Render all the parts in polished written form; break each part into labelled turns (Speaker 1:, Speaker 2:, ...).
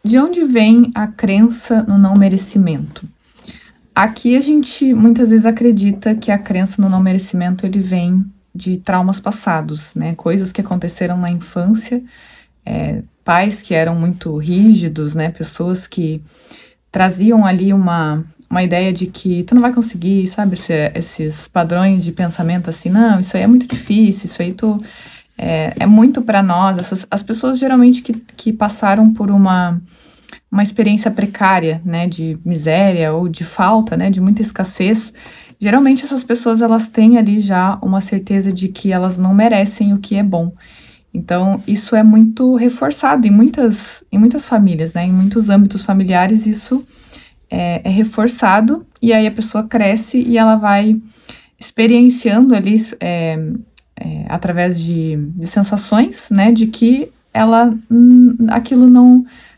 Speaker 1: De onde vem a crença no não merecimento? Aqui a gente muitas vezes acredita que a crença no não merecimento ele vem de traumas passados, né? Coisas que aconteceram na infância, pais que eram muito rígidos, né? Pessoas que traziam ali uma ideia de que tu não vai conseguir, sabe? Esses padrões de pensamento assim, não, isso aí é muito difícil, isso aí é muito para nós. As pessoas geralmente que passaram por uma experiência precária, né, de miséria ou de falta, né, de muita escassez, geralmente essas pessoas elas têm ali já uma certeza de que elas não merecem o que é bom. Então, isso é muito reforçado em muitas famílias, né, em muitos âmbitos familiares, isso é reforçado, e aí a pessoa cresce e ela vai experienciando ali, através de sensações, né, de que aquilo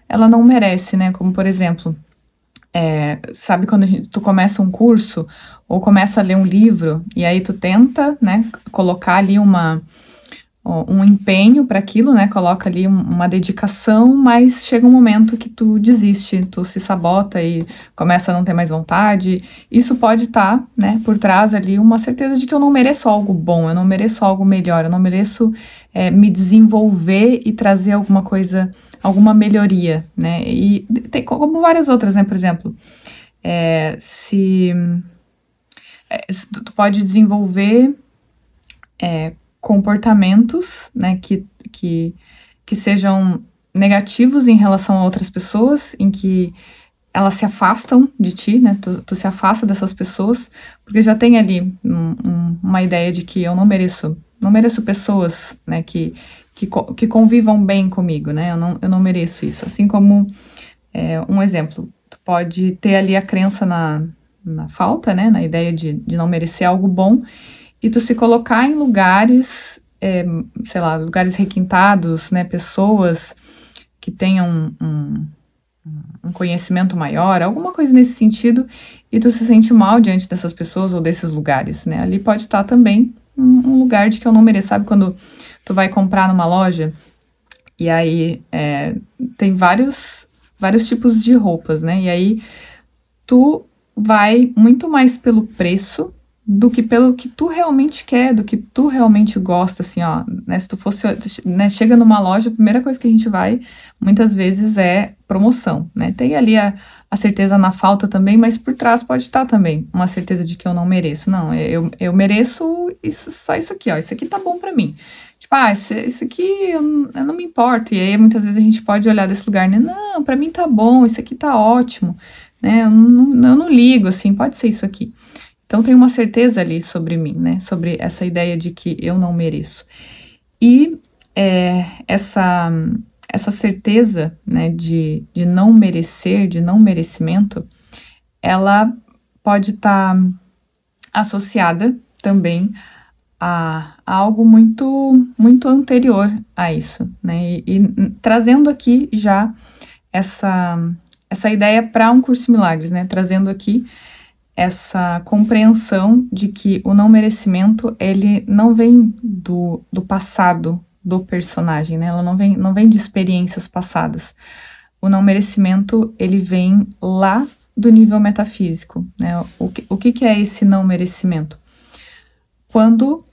Speaker 1: ela não merece, né, como por exemplo, sabe quando tu começa um curso ou começa a ler um livro e aí tu tenta, né, colocar ali um empenho para aquilo, né, coloca ali uma dedicação, mas chega um momento que tu desiste, tu se sabota e começa a não ter mais vontade. Isso pode estar, né, por trás ali uma certeza de que eu não mereço algo bom, eu não mereço algo melhor, eu não mereço me desenvolver e trazer alguma coisa, alguma melhoria, né, e tem como várias outras, né, por exemplo, se tu pode desenvolver comportamentos, né, que sejam negativos em relação a outras pessoas, em que elas se afastam de ti, né, tu se afasta dessas pessoas, porque já tem ali uma ideia de que eu não mereço pessoas, né, que convivam bem comigo, né, eu não mereço isso, assim como, um exemplo, tu pode ter ali a crença na falta, né, na ideia de não merecer algo bom, e tu se colocar em lugares, sei lá, lugares requintados, né, pessoas que tenham um conhecimento maior, alguma coisa nesse sentido, e tu se sente mal diante dessas pessoas ou desses lugares, né, ali pode estar também um lugar de que eu não mereço, sabe quando tu vai comprar numa loja, e aí tem vários tipos de roupas, né, e aí tu vai muito mais pelo preço do que pelo que tu realmente quer, do que tu realmente gosta, assim, ó, né, se tu fosse, né, chega numa loja, a primeira coisa que a gente vai, muitas vezes, é promoção, né, tem ali a certeza na falta também, mas por trás pode estar também uma certeza de que eu não mereço, não, eu mereço isso, só isso aqui, ó, isso aqui tá bom pra mim, tipo, isso aqui eu não me importo, e aí muitas vezes a gente pode olhar desse lugar, né, não, pra mim tá bom, isso aqui tá ótimo, né, eu não ligo, assim, pode ser isso aqui. Então tem uma certeza ali sobre mim, né? Sobre essa ideia de que eu não mereço. E essa certeza, né, de não merecer, de não merecimento, ela pode estar associada também a algo muito anterior a isso, né? E trazendo aqui já essa ideia para um curso de milagres, né? Trazendo aqui essa compreensão de que o não merecimento, ele não vem do passado do personagem, né? Ela não vem de experiências passadas. O não merecimento, ele vem lá do nível metafísico, né? O que é esse não merecimento? Quando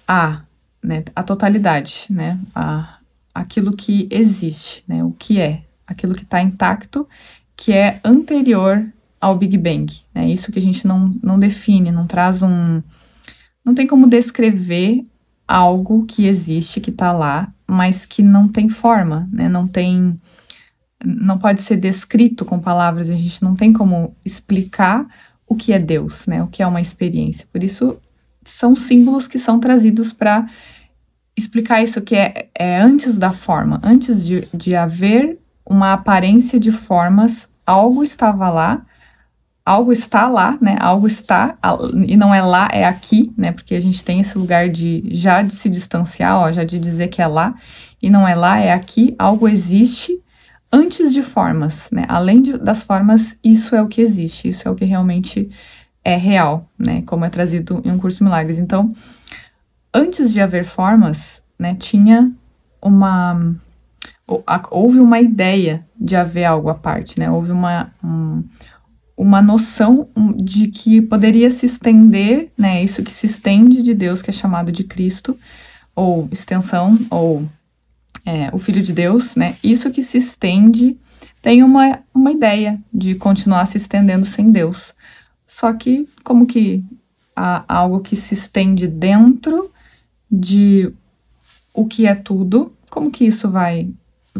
Speaker 1: há, né, a totalidade, né? Aquilo que existe, né? O que é, aquilo que está intacto, que é anterior ao Big Bang, né? Isso que a gente não define, não traz não tem como descrever algo que existe, que está lá, mas que não tem forma, né? Não pode ser descrito com palavras, a gente não tem como explicar o que é Deus, né? O que é uma experiência. Por isso, são símbolos que são trazidos para explicar isso que é antes da forma, antes de haver uma aparência de formas, algo estava lá, algo está lá, né? Algo está, e não é lá, é aqui, né? Porque a gente tem esse lugar já de se distanciar, ó, já de dizer que é lá, e não é lá, é aqui, algo existe antes de formas, né? Além das formas, isso é o que existe, isso é o que realmente é real, né? Como é trazido em um curso de milagres. Então, antes de haver formas, né, tinha houve uma ideia de haver algo à parte, né? Houve uma noção de que poderia se estender, né? Isso que se estende de Deus, que é chamado de Cristo, ou extensão, ou o Filho de Deus, né? Isso que se estende tem uma ideia de continuar se estendendo sem Deus. Só que, como que há algo que se estende dentro de o que é tudo, como que isso vai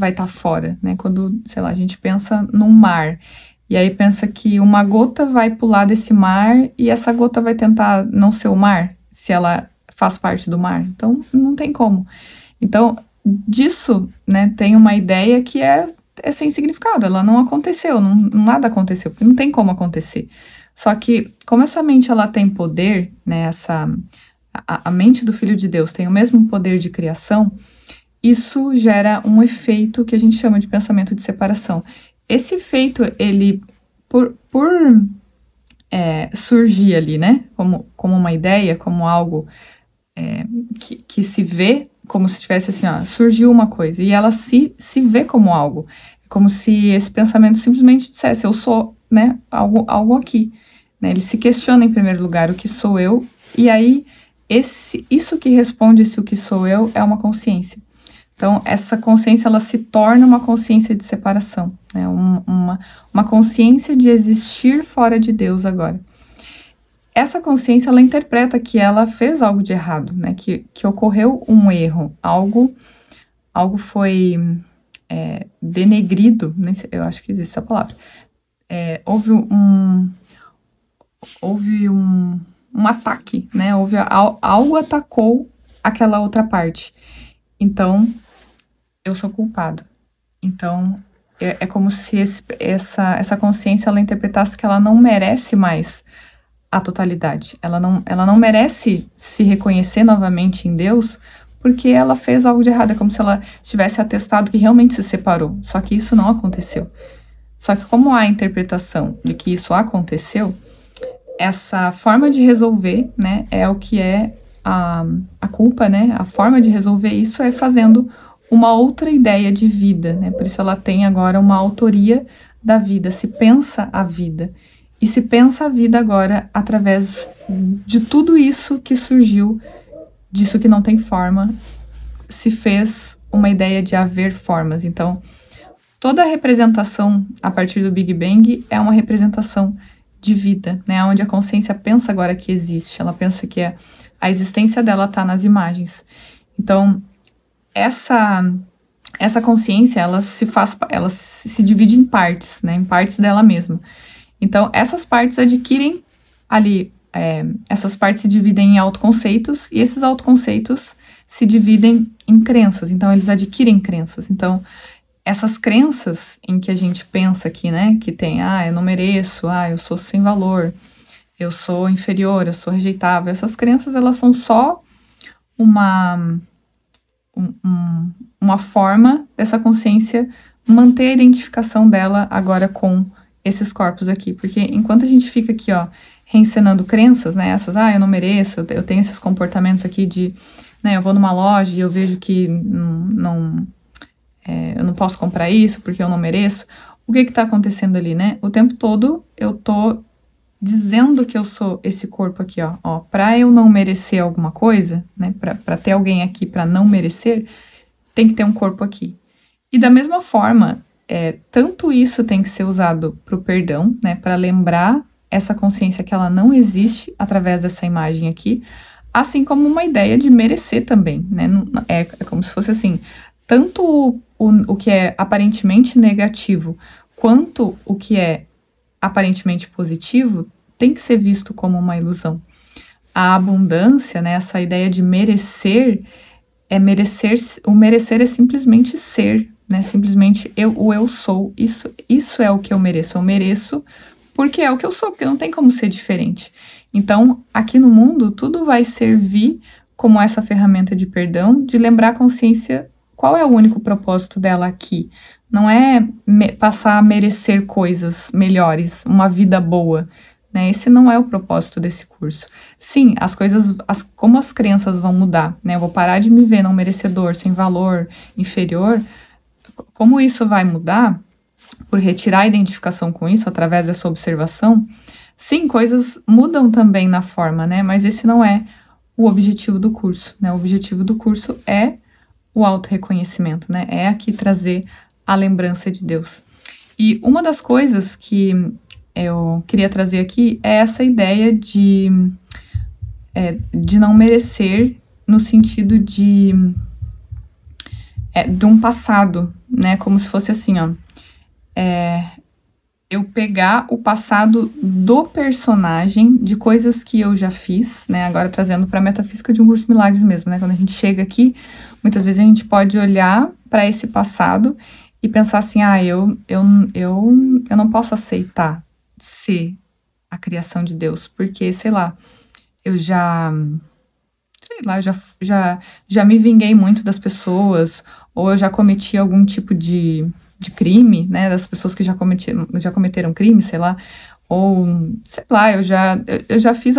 Speaker 1: estar fora, né? Quando, sei lá, a gente pensa num mar, e aí pensa que uma gota vai pular desse mar e essa gota vai tentar não ser o mar, se ela faz parte do mar. Então, não tem como. Então, disso, né, tem uma ideia que é sem significado, ela não aconteceu, nada aconteceu, porque não tem como acontecer. Só que, como essa mente, ela tem poder, né, a mente do Filho de Deus tem o mesmo poder de criação, isso gera um efeito que a gente chama de pensamento de separação. Esse efeito, ele, por surgir ali, né, como uma ideia, como algo que se vê, como se tivesse assim, ó, surgiu uma coisa, e ela se vê como algo. É como se esse pensamento simplesmente dissesse, eu sou, né, algo aqui. Né? Ele se questiona, em primeiro lugar, o que sou eu, e aí isso que responde se o que sou eu é uma consciência. Então, essa consciência, ela se torna uma consciência de separação, né? Uma consciência de existir fora de Deus agora. Essa consciência, ela interpreta que ela fez algo de errado, né? Que ocorreu um erro, algo foi denegrido, nem sei, eu acho que existe essa palavra. Houve um ataque, né? Algo atacou aquela outra parte. Então, eu sou culpado. Então, é como se essa consciência, ela interpretasse que ela não merece mais a totalidade. Ela não merece se reconhecer novamente em Deus, porque ela fez algo de errado. É como se ela tivesse atestado que realmente se separou. Só que isso não aconteceu. Só que como há a interpretação de que isso aconteceu, essa forma de resolver, né, é o que é a culpa, né? A forma de resolver isso é fazendo uma outra ideia de vida, né? Por isso ela tem agora uma autoria da vida, se pensa a vida. E se pensa a vida agora através de tudo isso que surgiu, disso que não tem forma, se fez uma ideia de haver formas. Então, toda a representação a partir do Big Bang é uma representação de vida, né? Onde a consciência pensa agora que existe, ela pensa que a existência dela está nas imagens. Então, essa consciência, ela se divide em partes, né? Em partes dela mesma. Então, essas partes adquirem ali, essas partes se dividem em autoconceitos, e esses autoconceitos se dividem em crenças. Então, eles adquirem crenças. Então, essas crenças em que a gente pensa aqui, né, que tem, eu não mereço, eu sou sem valor, eu sou inferior, eu sou rejeitável, essas crenças, elas são só uma forma dessa consciência manter a identificação dela agora com esses corpos aqui, porque enquanto a gente fica aqui, ó, reencenando crenças, né, essas, eu não mereço, eu tenho esses comportamentos aqui de, né, eu vou numa loja e eu vejo que eu não posso comprar isso porque eu não mereço. O que tá acontecendo ali, né? O tempo todo eu tô dizendo que eu sou esse corpo aqui, ó, pra eu não merecer alguma coisa, né, pra ter alguém aqui pra não merecer, tem que ter um corpo aqui. E da mesma forma, tanto isso tem que ser usado pro perdão, né, pra lembrar essa consciência que ela não existe através dessa imagem aqui, assim como uma ideia de merecer também, né, é como se fosse assim, tanto o que é aparentemente negativo, quanto o que é aparentemente positivo, tem que ser visto como uma ilusão. A abundância, né, essa ideia de merecer, o merecer é simplesmente ser, né, simplesmente eu sou, isso é o que eu mereço porque é o que eu sou, porque não tem como ser diferente. Então, aqui no mundo, tudo vai servir como essa ferramenta de perdão, de lembrar a consciência qual é o único propósito dela aqui. Não é passar a merecer coisas melhores, uma vida boa, né? Esse não é o propósito desse curso. Sim, as coisas, como as crenças vão mudar, né? Eu vou parar de me ver não merecedor, sem valor, inferior, como isso vai mudar, por retirar a identificação com isso, através dessa observação, sim, coisas mudam também na forma, né? Mas esse não é o objetivo do curso, né? O objetivo do curso é o autorreconhecimento, né? É aqui trazer a lembrança de Deus. E uma das coisas que eu queria trazer aqui é essa ideia de não merecer, no sentido de um passado, né? Como se fosse assim, ó. Eu pegar o passado do personagem, de coisas que eu já fiz, né? Agora trazendo para a metafísica de um curso de milagres mesmo, né? Quando a gente chega aqui, muitas vezes a gente pode olhar para esse passado e pensar assim, eu não posso aceitar ser a criação de Deus, porque, sei lá, eu já me vinguei muito das pessoas, ou eu já cometi algum tipo de crime, né, das pessoas que já cometeram crime, sei lá, ou, sei lá, eu já fiz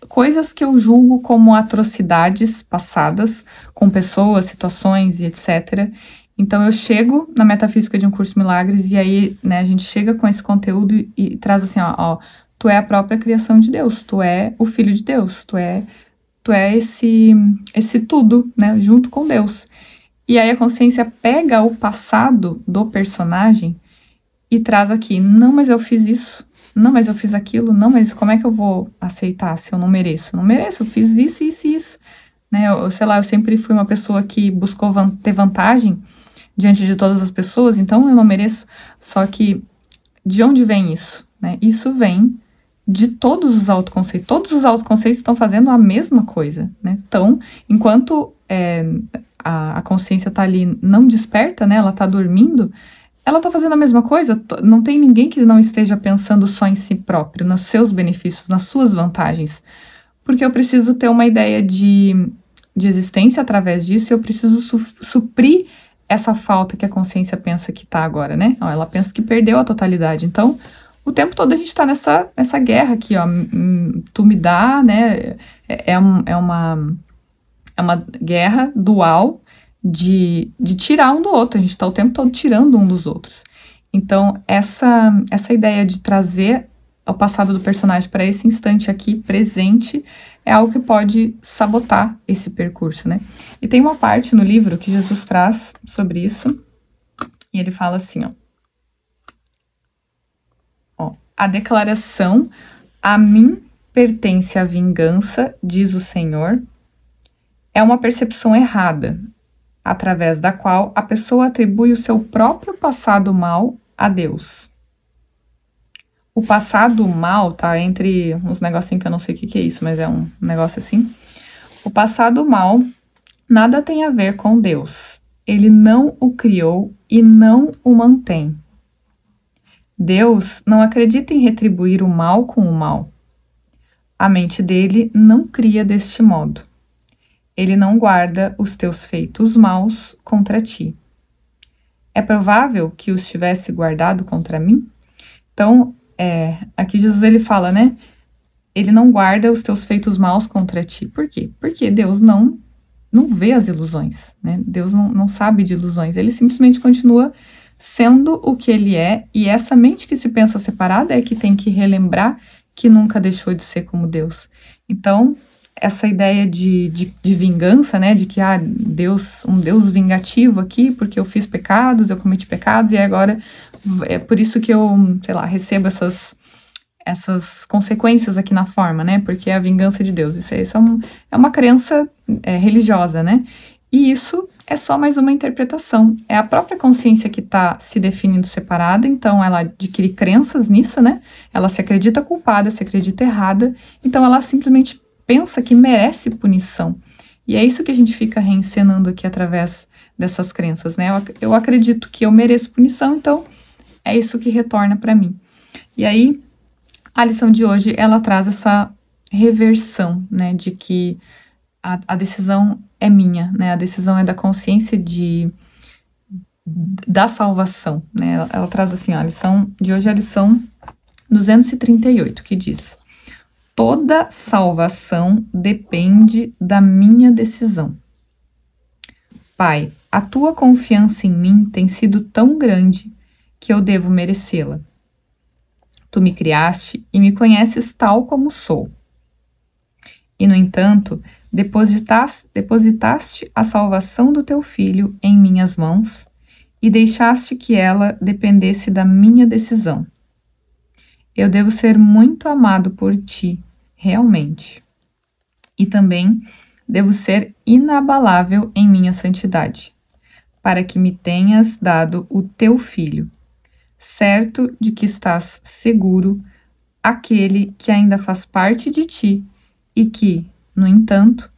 Speaker 1: coisas que eu julgo como atrocidades passadas, com pessoas, situações e etc. Então eu chego na metafísica de um curso de milagres, e aí, né, a gente chega com esse conteúdo e traz assim, ó, tu é a própria criação de Deus, tu é o Filho de Deus, tu é esse tudo, né, junto com Deus. E aí a consciência pega o passado do personagem e traz aqui, não, mas eu fiz isso, não, mas eu fiz aquilo, não, mas como é que eu vou aceitar se eu não mereço? Não mereço, eu fiz isso, isso e isso, né, sei lá, eu sempre fui uma pessoa que buscou ter vantagem diante de todas as pessoas, então eu não mereço. Só que de onde vem isso, né? Isso vem de todos os autoconceitos estão fazendo a mesma coisa, né? Então, enquanto a consciência está ali não desperta, né? Ela está dormindo, ela está fazendo a mesma coisa. Não tem ninguém que não esteja pensando só em si próprio, nos seus benefícios, nas suas vantagens. Porque eu preciso ter uma ideia de existência através disso, e eu preciso suprir essa falta que a consciência pensa que está agora, né? Ela pensa que perdeu a totalidade. Então, o tempo todo a gente está nessa guerra aqui, ó. Tu me dá, né? É uma guerra dual de tirar um do outro. A gente está o tempo todo tirando um dos outros. Então, essa ideia de trazer o passado do personagem para esse instante aqui, presente, é algo que pode sabotar esse percurso, né? E tem uma parte no livro que Jesus traz sobre isso, e ele fala assim, ó, a declaração "a mim pertence a vingança", diz o Senhor, é uma percepção errada, através da qual a pessoa atribui o seu próprio passado mal a Deus. O passado mal tá entre uns negocinhos que eu não sei o que é isso, mas é um negócio assim. O passado mal nada tem a ver com Deus. Ele não o criou e não o mantém. Deus não acredita em retribuir o mal com o mal. A mente dele não cria deste modo. Ele não guarda os teus feitos maus contra ti. É provável que os tivesse guardado contra mim? Então, aqui Jesus ele fala, né? Ele não guarda os teus feitos maus contra ti. Por quê? Porque Deus não vê as ilusões, né? Deus não sabe de ilusões. Ele simplesmente continua sendo o que ele é, e essa mente que se pensa separada é que tem que relembrar que nunca deixou de ser como Deus. Então, essa ideia de vingança, né? De que, um Deus vingativo aqui, porque eu fiz pecados, eu cometi pecados, e agora é por isso que eu, sei lá, recebo essas consequências aqui na forma, né? Porque é a vingança de Deus. Isso é uma crença religiosa, né? E isso é só mais uma interpretação. É a própria consciência que está se definindo separada, então ela adquire crenças nisso, né? Ela se acredita culpada, se acredita errada, então ela simplesmente pensa que merece punição. E é isso que a gente fica reencenando aqui através dessas crenças, né? Eu acredito que eu mereço punição, então é isso que retorna para mim. E aí, a lição de hoje, ela traz essa reversão, né? De que a decisão é minha, né? A decisão é da consciência da salvação, né? Ela traz assim, ó, a lição de hoje é a lição 238, que diz: toda salvação depende da minha decisão. Pai, a tua confiança em mim tem sido tão grande que eu devo merecê-la. Tu me criaste e me conheces tal como sou. E, no entanto, depositaste a salvação do teu filho em minhas mãos e deixaste que ela dependesse da minha decisão. Eu devo ser muito amado por ti, realmente. E também devo ser inabalável em minha santidade, para que me tenhas dado o teu filho, certo de que estás seguro, aquele que ainda faz parte de ti e que, no entanto,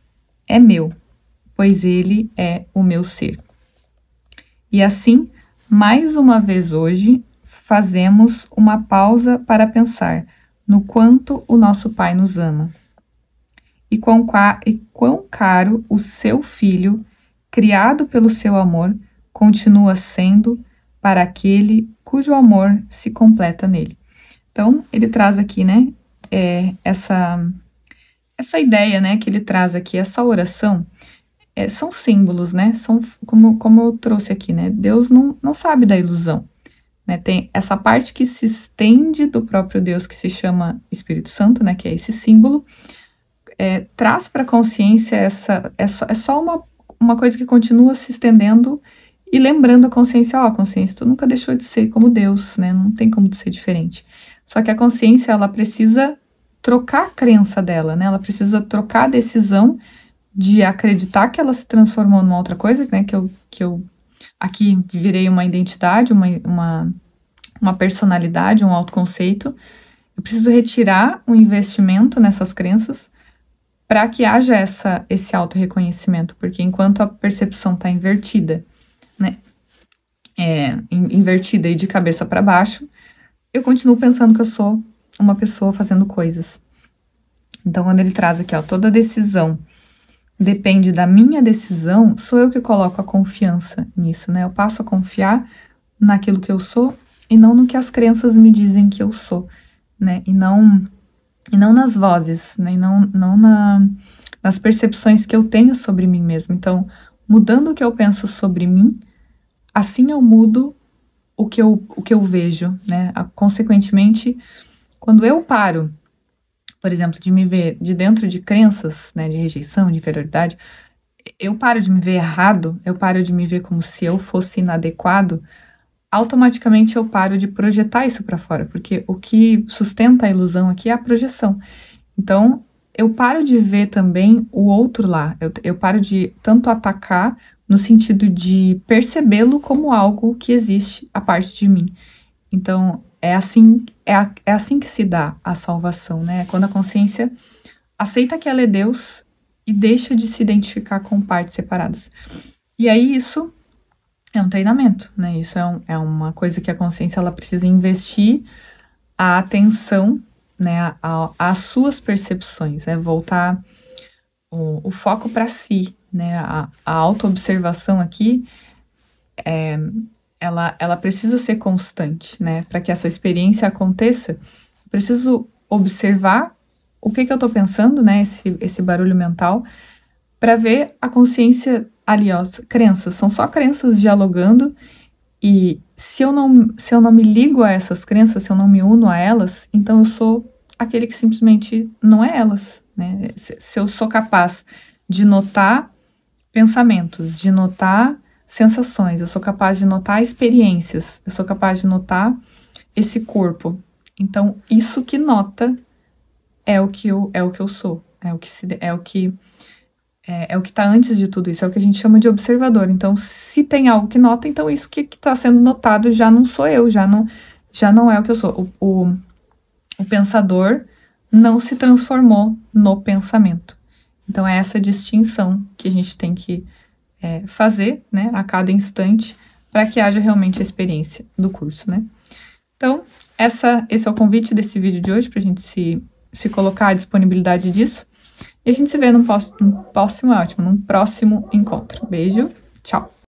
Speaker 1: é meu, pois ele é o meu ser. E assim, mais uma vez hoje, fazemos uma pausa para pensar no quanto o nosso Pai nos ama e quão caro o seu Filho, criado pelo seu amor, continua sendo para aquele cujo amor se completa nele. Então, ele traz aqui, né, essa ideia, né, que ele traz aqui, essa oração, são símbolos, né, são, como eu trouxe aqui, né, Deus não sabe da ilusão, né, tem essa parte que se estende do próprio Deus, que se chama Espírito Santo, né, que é esse símbolo, traz para a consciência é só uma coisa que continua se estendendo e lembrando a consciência, consciência, tu nunca deixou de ser como Deus, né, não tem como tu ser diferente. Só que a consciência, ela precisa trocar a crença dela, né, ela precisa trocar a decisão de acreditar que ela se transformou numa outra coisa, né, que eu aqui virei uma identidade, uma personalidade, um autoconceito. Eu preciso retirar o investimento nessas crenças para que haja esse auto-reconhecimento, porque enquanto a percepção está invertida, né, invertida e de cabeça para baixo, eu continuo pensando que eu sou uma pessoa fazendo coisas. Então, quando ele traz aqui, toda decisão depende da minha decisão, sou eu que coloco a confiança nisso, né? Eu passo a confiar naquilo que eu sou e não no que as crenças me dizem que eu sou, né? E não nas vozes, né? E não nas percepções que eu tenho sobre mim mesmo. Então, mudando o que eu penso sobre mim, assim eu mudo o que eu vejo, né? Consequentemente, quando eu paro, por exemplo, de me ver de dentro de crenças, né, de rejeição, de inferioridade, eu paro de me ver errado, eu paro de me ver como se eu fosse inadequado, automaticamente eu paro de projetar isso para fora, porque o que sustenta a ilusão aqui é a projeção. Então, eu paro de ver também o outro lá, eu paro de tanto atacar no sentido de percebê-lo como algo que existe a parte de mim. Então, é assim que se dá a salvação, né? Quando a consciência aceita que ela é Deus e deixa de se identificar com partes separadas. E aí isso é um treinamento, né? Isso é uma coisa que a consciência ela precisa investir a atenção, né, às suas percepções, voltar o foco para si, né? A autoobservação aqui ela precisa ser constante, né? Para que essa experiência aconteça, eu preciso observar o que eu estou pensando, né? Esse barulho mental, para ver a consciência ali, crenças, são só crenças dialogando, e se eu não me ligo a essas crenças, se eu não me uno a elas, então eu sou aquele que simplesmente não é elas, né? Se eu sou capaz de notar pensamentos, de notar sensações, eu sou capaz de notar experiências, eu sou capaz de notar esse corpo. Então, isso que nota é o que eu sou, é o que está antes de tudo isso, é o que a gente chama de observador. Então, se tem algo que nota, então isso que está sendo notado já não sou eu, já não é o que eu sou. O pensador não se transformou no pensamento. Então, é essa distinção que a gente tem que fazer, né, a cada instante, para que haja realmente a experiência do curso, né? Então, esse é o convite desse vídeo de hoje, para a gente se colocar à disponibilidade disso. E a gente se vê num próximo encontro. Beijo, tchau!